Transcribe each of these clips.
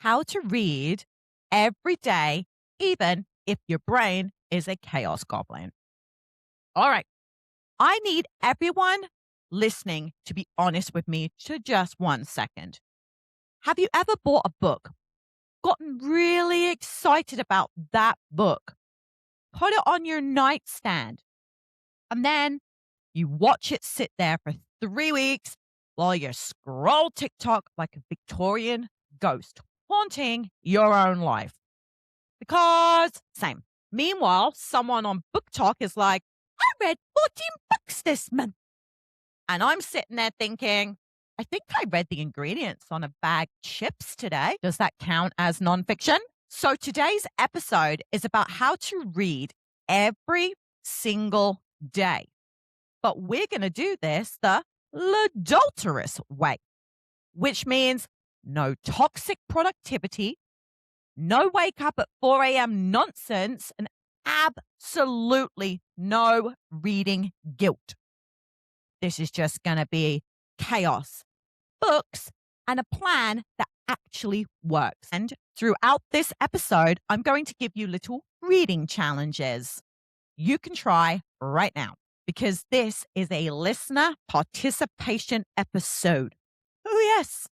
how to read every day, even if your brain is a chaos goblin. All right. I need everyone listening to be honest with me to just 1 second. Have you ever bought a book, gotten really excited about that book, put it on your nightstand, and then you watch it sit there for 3 weeks while you scroll TikTok like a Victorian ghost, haunting your own life? Because, same. Meanwhile, someone on Book Talk is like, I read 14 books this month. And I'm sitting there thinking, I think I read the ingredients on a bag of chips today. Does that count as nonfiction? So today's episode is about how to read every single day. But we're going to do this the adulterous way, which means no toxic productivity, no wake up at 4 a.m. nonsense, and absolutely no reading guilt. This is just going to be chaos, books, and a plan that actually works. And throughout this episode, I'm going to give you little reading challenges you can try right now, because this is a listener participation episode. Oh, yes,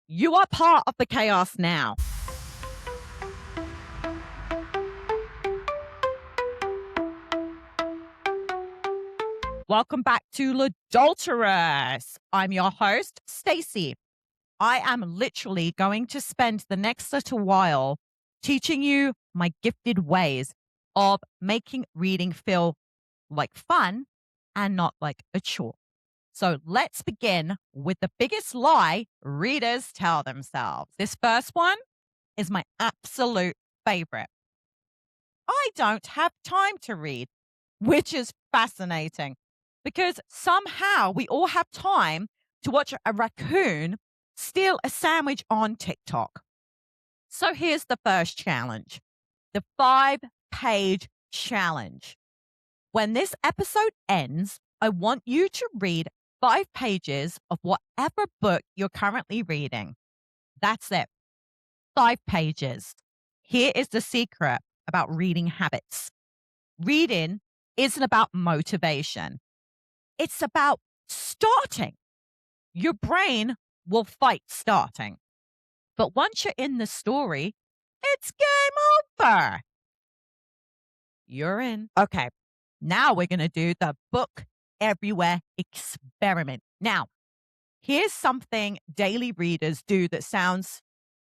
you are part of the chaos now. Welcome back to Adulterous. I'm your host, Stacey. I am literally going to spend the next little while teaching you my gifted ways of making reading feel like fun and not like a chore. So let's begin with the biggest lie readers tell themselves. This first one is my absolute favorite. I don't have time to read, which is fascinating because somehow we all have time to watch a raccoon steal a sandwich on TikTok. So here's the first challenge, the 5-page challenge. When this episode ends, I want you to read 5 pages of whatever book you're currently reading. That's it. 5 pages. Here is the secret about reading habits. Reading isn't about motivation. It's about starting. Your brain will fight starting. But once you're in the story, it's game over. You're in. Okay, now we're going to do the book everywhere experiment. Now, here's something daily readers do that sounds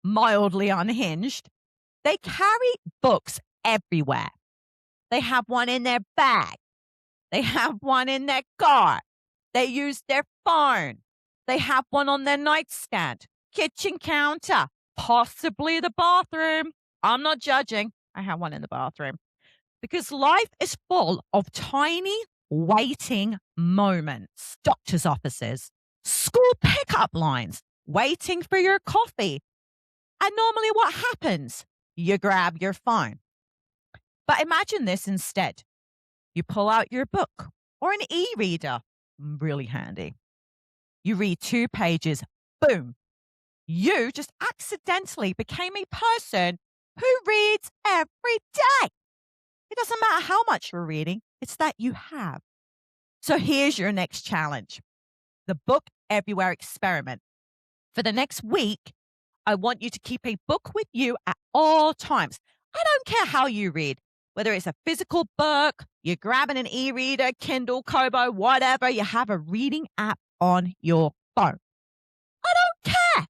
mildly unhinged. They carry books everywhere. They have one in their bag. They have one in their car. They use their phone. They have one on their nightstand, kitchen counter, possibly the bathroom. I'm not judging. I have one in the bathroom. Because life is full of tiny waiting moments. Doctor's offices, school pickup lines, waiting for your coffee. And normally what happens? You grab your phone. But imagine this instead. You pull out your book or an e-reader. Really handy. You read 2 pages. Boom. You just accidentally became a person who reads every day. It doesn't matter how much you're reading. It's that you have. So here's your next challenge. The book everywhere experiment. For the next week, I want you to keep a book with you at all times. I don't care how you read, whether it's a physical book, you're grabbing an e-reader, Kindle, Kobo, whatever, you have a reading app on your phone. I don't care.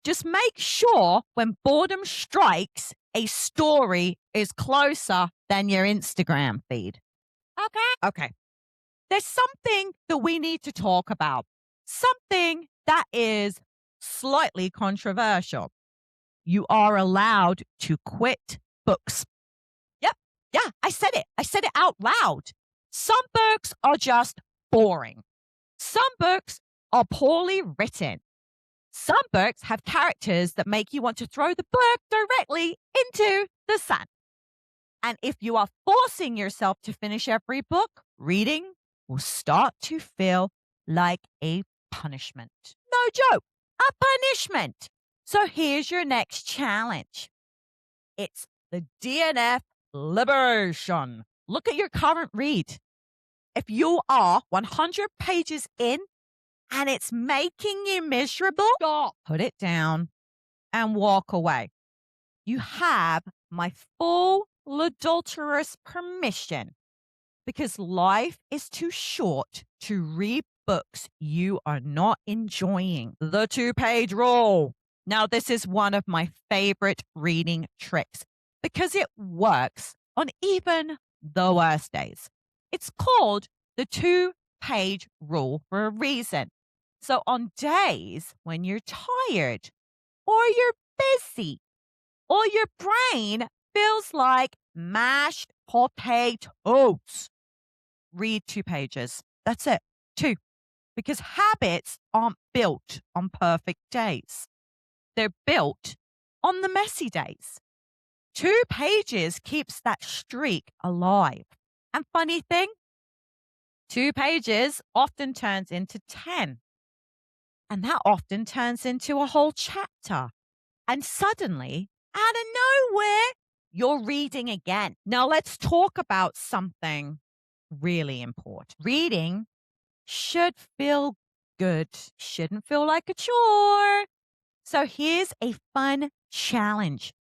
Just make sure when boredom strikes, a story is closer than your Instagram feed. Okay. There's something that we need to talk about. Something that is slightly controversial. You are allowed to quit books. Yep. Yeah, I said it. I said it out loud. Some books are just boring. Some books are poorly written. Some books have characters that make you want to throw the book directly into the sun. And if you are forcing yourself to finish every book, reading will start to feel like a punishment. No joke, a punishment. So here's your next challenge. It's the DNF liberation. Look at your current read. If you are 100 pages in and it's making you miserable, stop, put it down, and walk away. You have my full adulterous permission because life is too short to read books you are not enjoying. The 2-page rule. Now, this is one of my favorite reading tricks because it works on even the worst days. It's called the 2-page rule for a reason. So, on days when you're tired or you're busy or your brain feels like mashed potatoes, read 2 pages. That's it. 2. Because habits aren't built on perfect days. They're built on the messy days. 2 pages keeps that streak alive. And funny thing, 2 pages often turns into 10. And that often turns into a whole chapter. And suddenly, out of nowhere, you're reading again. Now, let's talk about something really important. Reading should feel good, shouldn't feel like a chore. So, here's a fun challenge.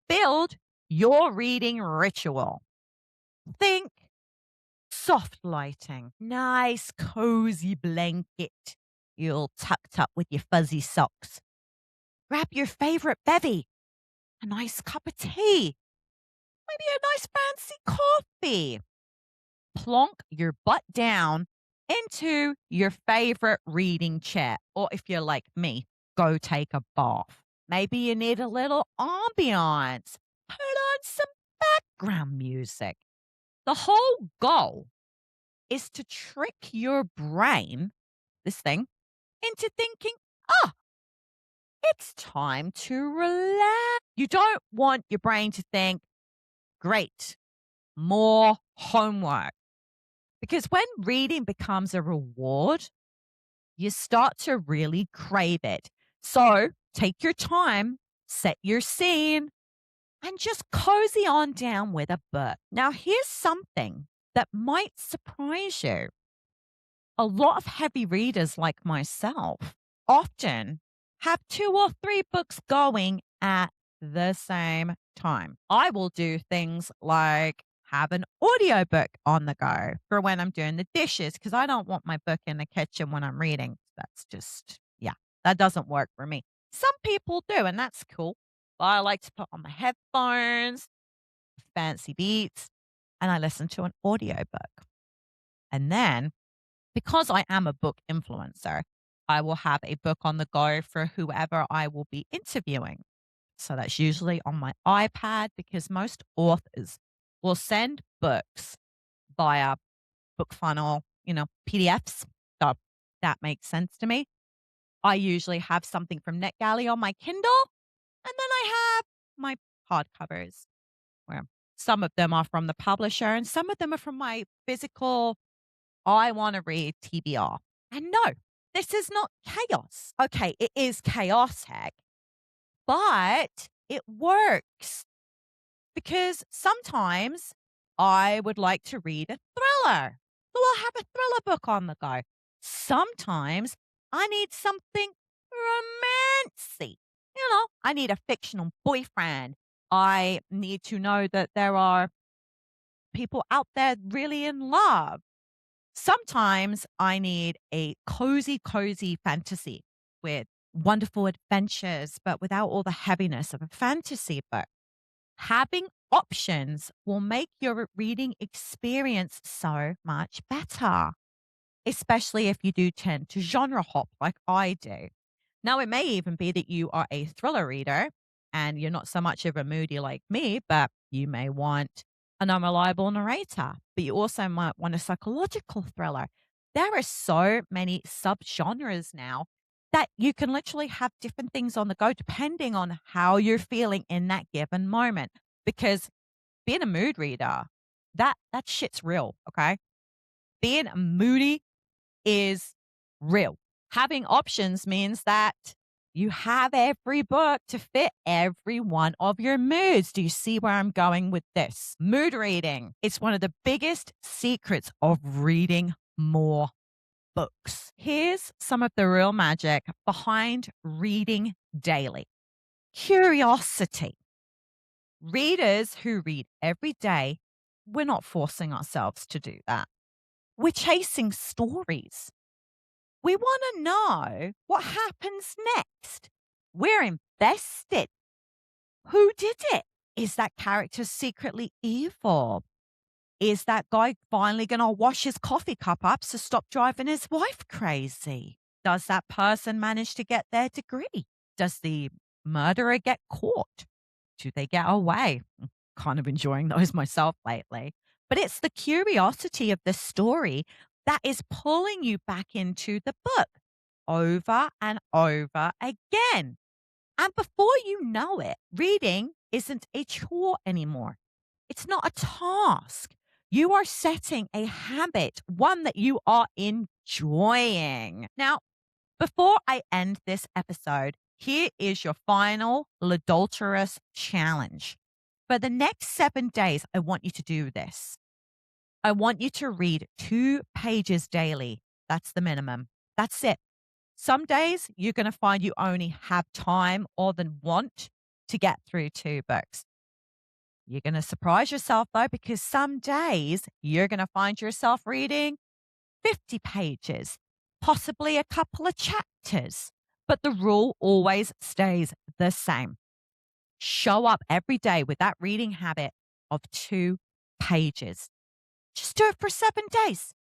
Build your reading ritual. Think soft lighting, nice, cozy blanket. You're tucked up with your fuzzy socks. Grab your favorite bevy, a nice cup of tea, maybe a nice fancy coffee. Plonk your butt down into your favorite reading chair. Or if you're like me, go take a bath. Maybe you need a little ambiance. Put on some background music. The whole goal is to trick your brain, this thing, into thinking, ah, it's time to relax. You don't want your brain to think, great, more homework. Because when reading becomes a reward, you start to really crave it. So take your time, set your scene, and just cozy on down with a book. Now, here's something that might surprise you. A lot of heavy readers like myself often have 2 or 3 books going at the same time. I will do things like have an audiobook on the go for when I'm doing the dishes because I don't want my book in the kitchen when I'm reading. That's just, yeah, that doesn't work for me. Some people do, and that's cool. But I like to put on my headphones, fancy beats, and I listen to an audiobook. And then because I am a book influencer, I will have a book on the go for whoever I will be interviewing. So that's usually on my iPad because most authors will send books via book funnel, PDFs. So that makes sense to me. I usually have something from NetGalley on my Kindle, and then I have my hardcovers where some of them are from the publisher and some of them are from my physical I want to read TBR. And no, this is not chaos. Okay, it is chaotic, but it works because sometimes I would like to read a thriller. So I'll have a thriller book on the go. Sometimes I need something romancy. I need a fictional boyfriend. I need to know that there are people out there really in love. Sometimes I need a cozy fantasy with wonderful adventures, but without all the heaviness of a fantasy book. Having options will make your reading experience so much better, especially if you do tend to genre hop like I do. Now, it may even be that you are a thriller reader and you're not so much of a moody like me, but you may want an unreliable narrator, but you also might want a psychological thriller. There are so many subgenres now that you can literally have different things on the go depending on how you're feeling in that given moment. Because being a mood reader, that shit's real, okay? Being moody is real. Having options means that You have every book to fit every one of your moods. Do you see where I'm going with this? Mood reading. It's one of the biggest secrets of reading more books. Here's some of the real magic behind reading daily. Curiosity. Readers who read every day, we're not forcing ourselves to do that. We're chasing stories. We want to know what happens next. We're invested. Who did it? Is that character secretly evil? Is that guy finally going to wash his coffee cup up to stop driving his wife crazy? Does that person manage to get their degree? Does the murderer get caught? Do they get away? I'm kind of enjoying those myself lately. But it's the curiosity of the story that is pulling you back into the book over and over again. And before you know it, reading isn't a chore anymore. It's not a task. You are setting a habit, one that you are enjoying. Now, before I end this episode, here is your final adulterous challenge. For the next 7 days, I want you to do this. I want you to read 2 pages daily. That's the minimum. That's it. Some days you're going to find you only have time or than want to get through 2 books. You're going to surprise yourself though, because some days you're going to find yourself reading 50 pages, possibly a couple of chapters. But the rule always stays the same. Show up every day with that reading habit of 2 pages. Just do it for 7 days.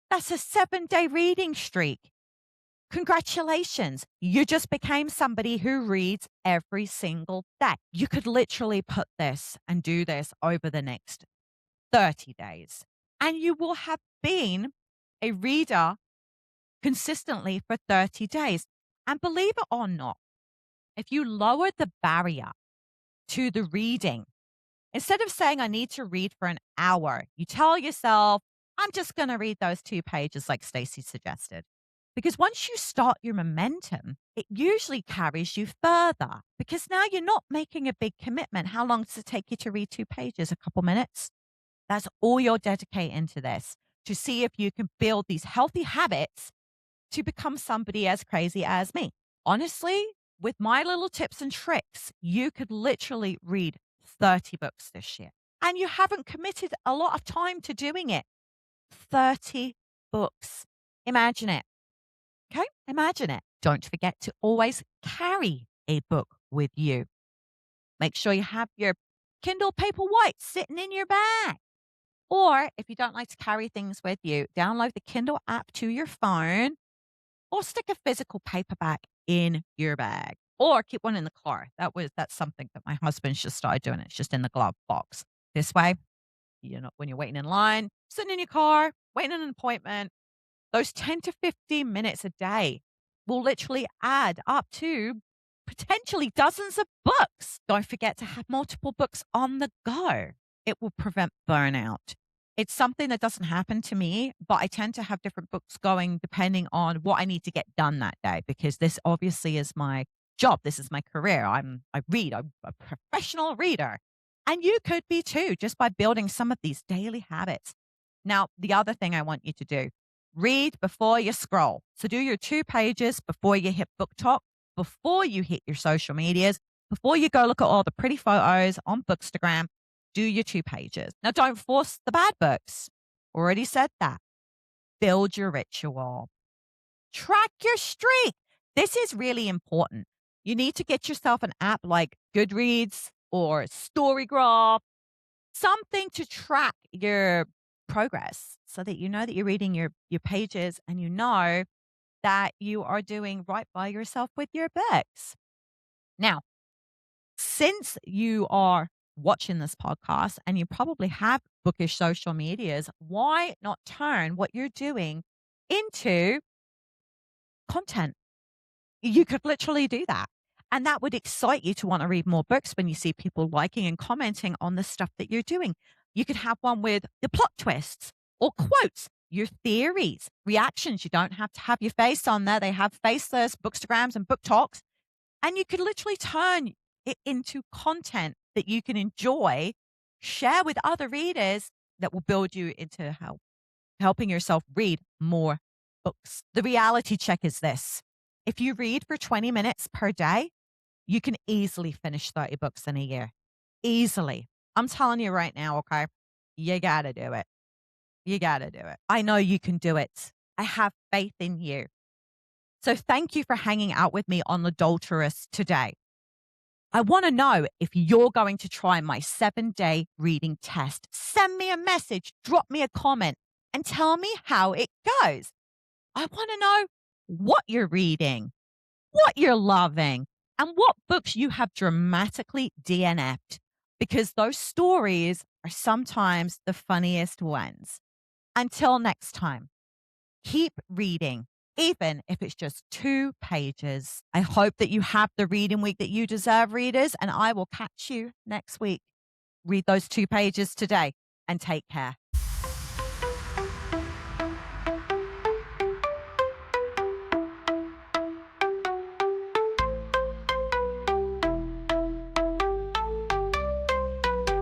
That's a 7-day reading streak. Congratulations. You just became somebody who reads every single day. You could literally put this and do this over the next 30 days, and you will have been a reader consistently for 30 days. And believe it or not, if you lower the barrier to the reading, instead of saying, I need to read for an hour, you tell yourself, I'm just going to read those 2 pages like Stacey suggested. Because once you start your momentum, it usually carries you further because now you're not making a big commitment. How long does it take you to read 2 pages? A couple minutes? That's all you're dedicating to this, to see if you can build these healthy habits to become somebody as crazy as me. Honestly, with my little tips and tricks, you could literally read 30 books this year. And you haven't committed a lot of time to doing it. 30 books. Imagine it. Okay, imagine it. Don't forget to always carry a book with you. Make sure you have your Kindle Paperwhite sitting in your bag. Or if you don't like to carry things with you, download the Kindle app to your phone or stick a physical paperback in your bag or keep one in the car. That's something that my husband's just started doing. It's just in the glove box. This way, when you're waiting in line, sitting in your car, waiting an appointment, those 10 to 15 minutes a day will literally add up to potentially dozens of books. Don't forget to have multiple books on the go. It will prevent burnout. It's something that doesn't happen to me, but I tend to have different books going depending on what I need to get done that day, because this obviously is my job. This is my career. I read. I'm a professional reader. And you could be too, just by building some of these daily habits. Now, the other thing I want you to do, read before you scroll. So do your 2 pages before you hit book talk, before you hit your social medias, before you go look at all the pretty photos on Bookstagram, do your 2 pages. Now, don't force the bad books. Already said that. Build your ritual. Track your streak. This is really important. You need to get yourself an app like Goodreads or Storygraph, something to track your progress so that you know that you're reading your pages and you know that you are doing right by yourself with your books. Now, since you are watching this podcast and you probably have bookish social medias, why not turn what you're doing into content? You could literally do that. And that would excite you to want to read more books when you see people liking and commenting on the stuff that you're doing. You could have one with the plot twists or quotes, your theories, reactions. You don't have to have your face on there. They have faceless bookstagrams and book talks. And you could literally turn it into content that you can enjoy, share with other readers that will build you into helping yourself read more books. The reality check is this: if you read for 20 minutes per day, you can easily finish 30 books in a year. Easily. I'm telling you right now, okay? You got to do it. You got to do it. I know you can do it. I have faith in you. So thank you for hanging out with me on Adulterous today. I want to know if you're going to try my 7-day reading test. Send me a message, drop me a comment, and tell me how it goes. I want to know what you're reading, what you're loving, and what books you have dramatically DNF'd, because those stories are sometimes the funniest ones. Until next time, keep reading, even if it's just 2 pages. I hope that you have the reading week that you deserve, readers, and I will catch you next week. Read those 2 pages today and take care.